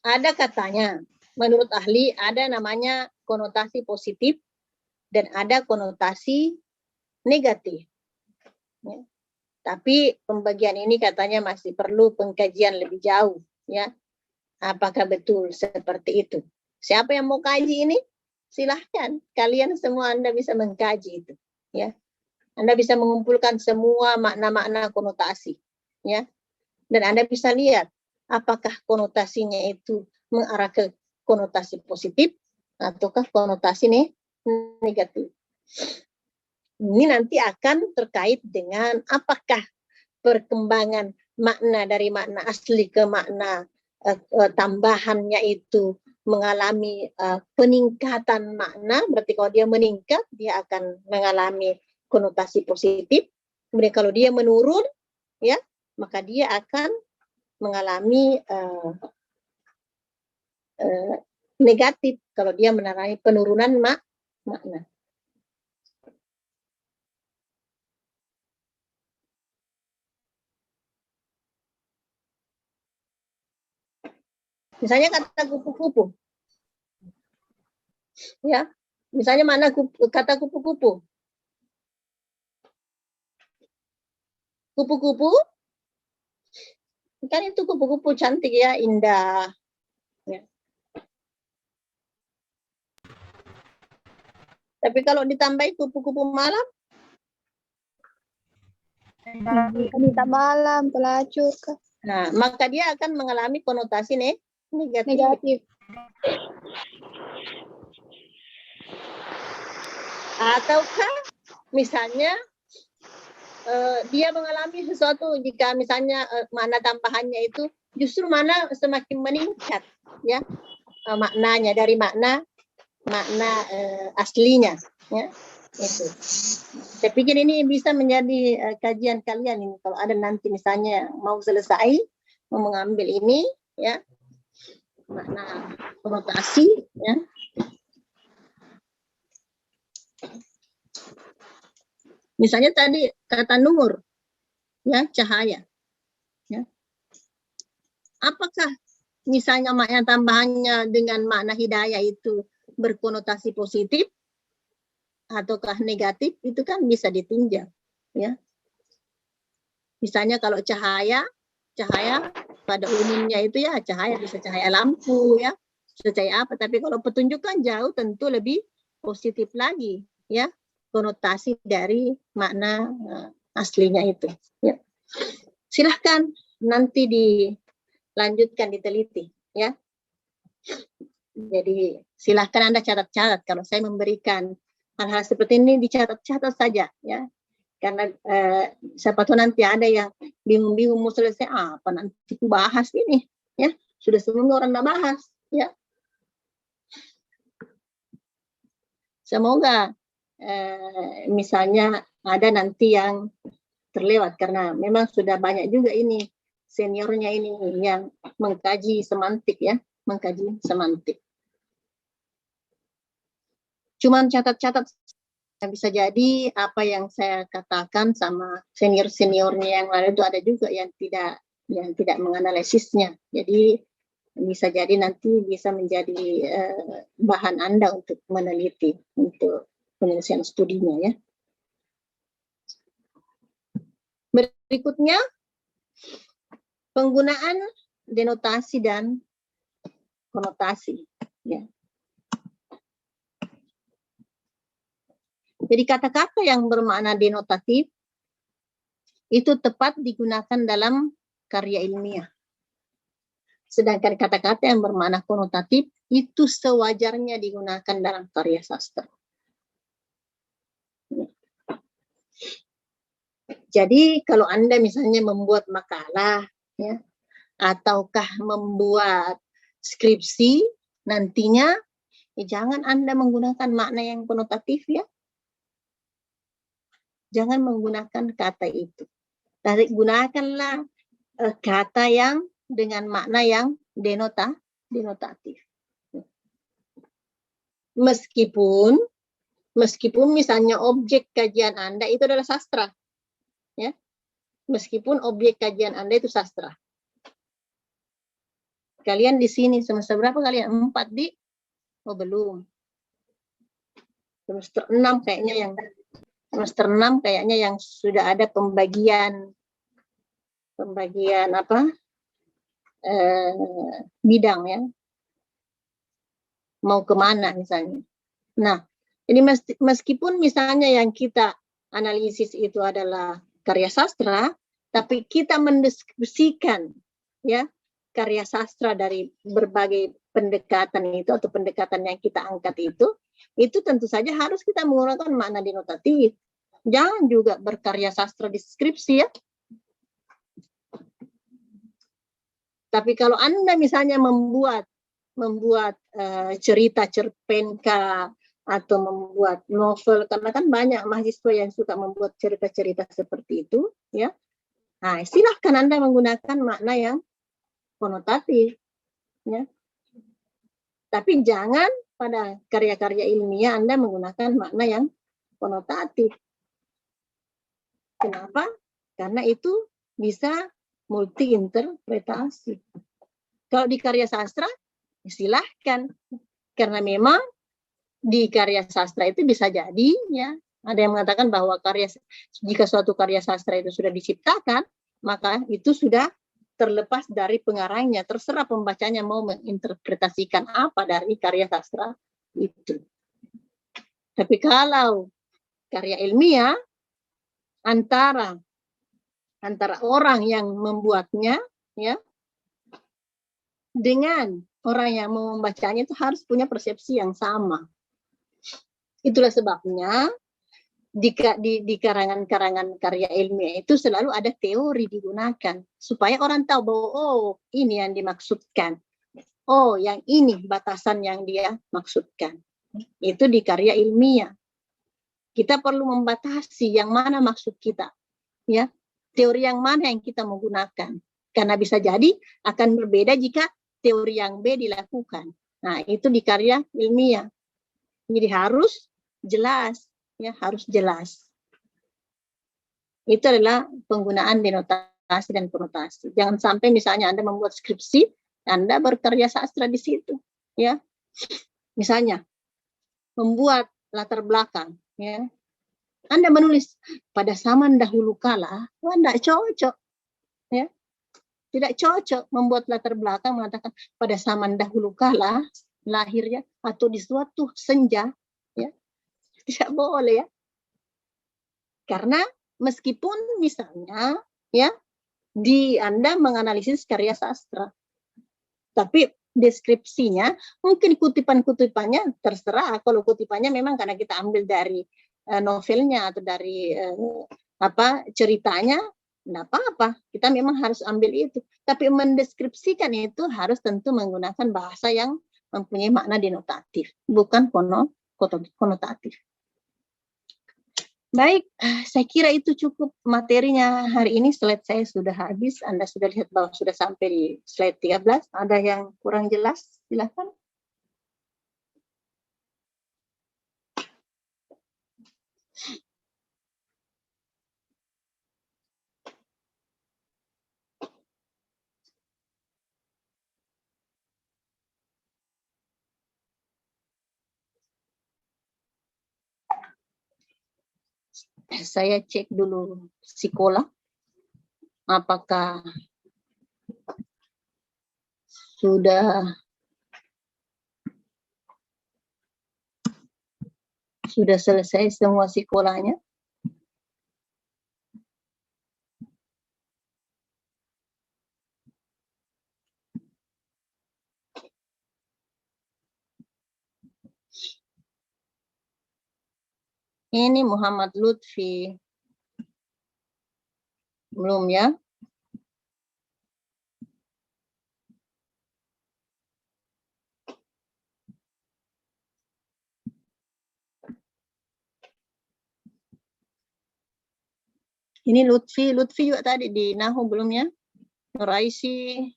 [SPEAKER 1] ada katanya, menurut ahli ada namanya konotasi positif dan ada konotasi negatif. Ya. Tapi pembagian ini katanya masih perlu pengkajian lebih jauh. Ya, apakah betul seperti itu? Siapa yang mau kaji ini? Silahkan, kalian semua Anda bisa mengkaji itu, ya. Anda bisa mengumpulkan semua makna-makna konotasi, ya. Dan Anda bisa lihat apakah konotasinya itu mengarah ke konotasi positif ataukah konotasi negatif. Ini nanti akan terkait dengan apakah perkembangan makna dari makna asli ke makna tambahannya itu mengalami peningkatan makna. Berarti kalau dia meningkat, dia akan mengalami konotasi positif. Kemudian kalau dia menurun, ya, maka dia akan mengalami negatif kalau dia mengalami penurunan makna. Misalnya kata kupu-kupu. Ya, misalnya mana kata kupu-kupu? Kupu-kupu, kan itu kupu-kupu cantik ya, indah. Ya. Tapi kalau ditambahin kupu-kupu malam,
[SPEAKER 6] Wanita malam, pelacur, kah?
[SPEAKER 1] nah, maka dia akan mengalami konotasi negatif.
[SPEAKER 6] Negatif.
[SPEAKER 1] Ataukah misalnya dia mengalami sesuatu jika misalnya mana tambahannya itu justru mana semakin meningkat ya maknanya dari makna aslinya ya itu. Saya pikir ini bisa menjadi kajian kalian ini kalau ada nanti misalnya mau selesai mau mengambil ini ya makna konotasi ya. Misalnya tadi kata nur, ya cahaya. Ya. Apakah misalnya makna tambahannya dengan makna hidayah itu berkonotasi positif ataukah negatif? Itu kan bisa ditinjau. Ya. Misalnya kalau cahaya pada umumnya itu ya cahaya bisa cahaya lampu ya, bisa cahaya apa. Tapi kalau petunjuk kan jauh tentu lebih positif lagi ya. Konotasi dari makna aslinya itu. Ya. Silahkan nanti dilanjutkan diteliti, ya. Jadi silahkan Anda catat-catat. Kalau saya memberikan hal-hal seperti ini dicatat-catat saja, ya. Karena siapa tahu nanti ada yang bingung-bingung mau selesai apa nanti aku bahas ini, ya. Sudah sebelumnya orang tidak bahas, ya. Semoga misalnya ada nanti yang terlewat karena memang sudah banyak juga ini seniornya ini yang mengkaji semantik ya, mengkaji semantik. Cuman catat-catat bisa jadi apa yang saya katakan sama senior-seniornya yang lain itu ada juga yang tidak menganalisisnya. Jadi bisa jadi nanti bisa menjadi bahan Anda untuk meneliti untuk penyelesaian studinya ya. Berikutnya penggunaan denotasi dan konotasi. Ya. Jadi kata-kata yang bermakna denotatif itu tepat digunakan dalam karya ilmiah. Sedangkan kata-kata yang bermakna konotatif itu sewajarnya digunakan dalam karya sastra. Jadi kalau Anda misalnya membuat makalah, ya, ataukah membuat skripsi, nantinya jangan Anda menggunakan makna yang konotatif ya. Jangan menggunakan kata itu. Tapi gunakanlah kata yang dengan makna yang denotatif. Meskipun misalnya objek kajian Anda itu adalah sastra. Ya. Meskipun objek kajian Anda itu sastra. Kalian di sini semester berapa kalian? 4 di? Oh belum. Semester 6 kayaknya yang sudah ada pembagian apa? Bidang ya. Mau kemana misalnya. Nah, ini meskipun misalnya yang kita analisis itu adalah karya sastra, tapi kita mendeskripsikan ya karya sastra dari berbagai pendekatan itu atau pendekatan yang kita angkat itu tentu saja harus kita menggunakan makna denotatif. Jangan juga berkarya sastra deskripsi ya. Tapi kalau Anda misalnya membuat cerita cerpenka atau membuat novel, karena kan banyak mahasiswa yang suka membuat cerita-cerita seperti itu, ya. Nah, silahkan Anda menggunakan makna yang konotatif, ya. Tapi jangan pada karya-karya ilmiah Anda menggunakan makna yang konotatif. Kenapa? Karena itu bisa multi interpretasi. Kalau di karya sastra, silahkan. Karena memang di karya sastra itu bisa jadi, ya, ada yang mengatakan bahwa jika suatu karya sastra itu sudah diciptakan, maka itu sudah terlepas dari pengarangnya. Terserah pembacanya mau menginterpretasikan apa dari karya sastra itu. Tapi kalau karya ilmiah, antara orang yang membuatnya, ya, dengan orang yang mau membacanya itu harus punya persepsi yang sama. Itulah sebabnya di karangan-karangan karya ilmiah itu selalu ada teori digunakan supaya orang tahu bahwa oh ini yang dimaksudkan, oh yang ini batasan yang dia maksudkan. Itu di karya ilmiah. Kita perlu membatasi yang mana maksud kita, ya, teori yang mana yang kita menggunakan, karena bisa jadi akan berbeda jika teori yang B dilakukan. Nah, itu di karya ilmiah. Jadi harus jelas, ya, harus jelas. Itu adalah penggunaan denotasi dan konotasi. Jangan sampai misalnya Anda membuat skripsi, Anda berkarya sastra di situ, ya. Misalnya membuat latar belakang, ya. Anda menulis pada zaman dahulu kala, tidak cocok, ya. Tidak cocok membuat latar belakang mengatakan pada zaman dahulu kala lahirnya atau di suatu senja, ya. Tidak boleh, ya. Karena meskipun misalnya, ya, Anda menganalisis karya sastra, tapi deskripsinya mungkin kutipan-kutipannya terserah. Kalau kutipannya memang karena kita ambil dari novelnya atau dari ceritanya, enggak apa-apa. Kita memang harus ambil itu. Tapi mendeskripsikan itu harus tentu menggunakan bahasa yang mempunyai makna denotatif, bukan konotatif. Baik, saya kira itu cukup materinya hari ini. Slide saya sudah habis. Anda sudah lihat bahwa sudah sampai di slide 13. Ada yang kurang jelas? Silakan. Saya cek dulu psikolog, apakah sudah selesai semua sekolahnya. Ini Muhammad Lutfi. Belum, ya? Ini Lutfi juga tadi di Nahu belum, ya? Nuraisi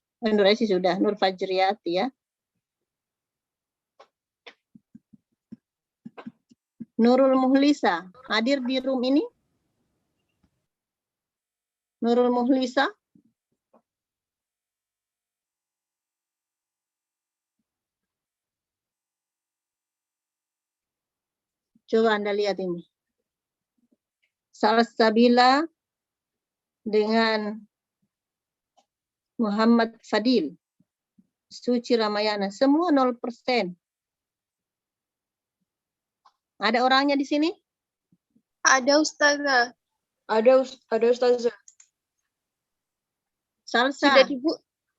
[SPEAKER 1] sudah, Nur Fajriyati, ya. Nurul Muhlisa hadir di room ini? Nurul Muhlisa? Coba Anda lihat ini. Salsabila dengan Muhammad Fadil. Suci Ramayana. Semua 0%. Ada orangnya di sini?
[SPEAKER 6] Ada Ustazah.
[SPEAKER 2] Ada Ustazah.
[SPEAKER 1] Salsa.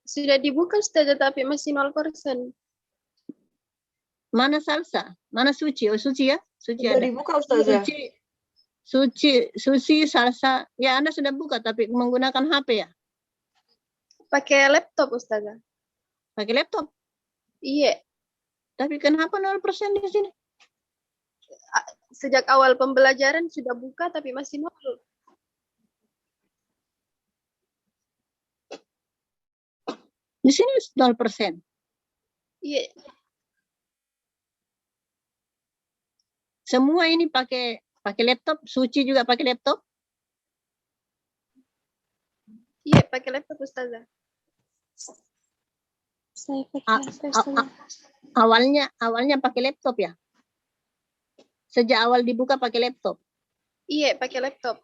[SPEAKER 6] Sudah dibuka Ustazah tapi masih 0%.
[SPEAKER 1] Mana Salsa? Mana Suci? Oh, Suci, ya? Suci
[SPEAKER 2] Sudah
[SPEAKER 1] ada.
[SPEAKER 2] dibuka Ustazah.
[SPEAKER 1] Suci, Salsa. Ya, Anda sudah buka tapi menggunakan HP, ya?
[SPEAKER 6] Pakai laptop Ustazah.
[SPEAKER 1] Pakai laptop?
[SPEAKER 6] Iya.
[SPEAKER 1] Tapi kenapa 0% di sini?
[SPEAKER 6] Sejak awal pembelajaran sudah buka tapi masih 0.
[SPEAKER 1] Di sini 0%.
[SPEAKER 6] Iya.
[SPEAKER 1] Semua ini pakai laptop. Suci juga pakai laptop?
[SPEAKER 6] Iya, pakai laptop Ustazah. Saya pakai
[SPEAKER 1] A-
[SPEAKER 6] HP
[SPEAKER 1] a-
[SPEAKER 6] Ustazah.
[SPEAKER 1] awalnya pakai laptop ya? Sejak awal dibuka pakai laptop.
[SPEAKER 6] Iya, pakai laptop.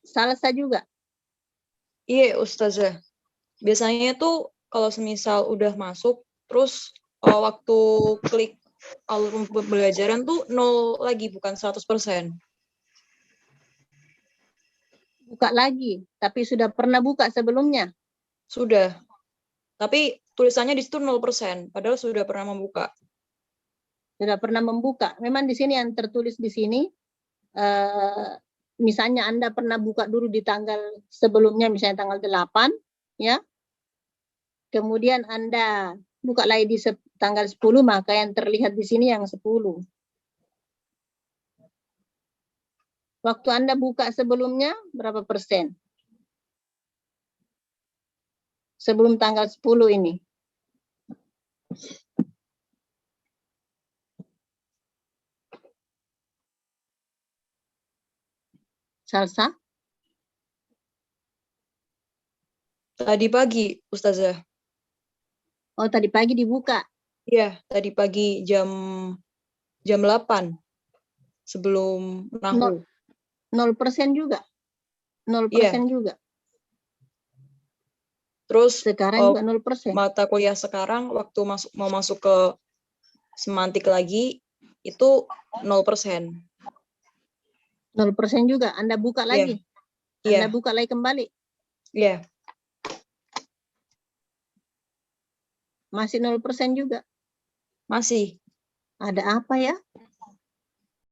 [SPEAKER 1] Salsa juga.
[SPEAKER 7] Iya, Ustazah. Biasanya tuh kalau semisal udah masuk, terus waktu klik alur pembelajaran tuh 0 lagi, bukan 100%.
[SPEAKER 1] Buka lagi, tapi sudah pernah buka sebelumnya.
[SPEAKER 7] Sudah. Tapi tulisannya di situ 0%, padahal sudah pernah membuka.
[SPEAKER 1] Sudah pernah membuka. Memang di sini yang tertulis di sini, misalnya Anda pernah buka dulu di tanggal sebelumnya, misalnya tanggal 8, ya. Kemudian Anda buka lagi di tanggal 10, maka yang terlihat di sini yang 10. Waktu Anda buka sebelumnya, berapa persen? Sebelum tanggal 10 ini. Salsa?
[SPEAKER 7] Tadi pagi, Ustazah.
[SPEAKER 1] Oh, tadi pagi dibuka.
[SPEAKER 7] Iya, tadi pagi jam 8 sebelum nahu.
[SPEAKER 1] 0% juga. 0% juga.
[SPEAKER 7] Terus
[SPEAKER 1] Sekarang juga 0%.
[SPEAKER 7] mata kuliah sekarang waktu mau masuk ke semantik lagi itu 0%.
[SPEAKER 1] 0% juga. Anda buka lagi. Anda
[SPEAKER 7] Iya.
[SPEAKER 1] buka lagi kembali.
[SPEAKER 7] Iya.
[SPEAKER 1] Masih 0% juga.
[SPEAKER 7] Masih.
[SPEAKER 1] Ada apa ya?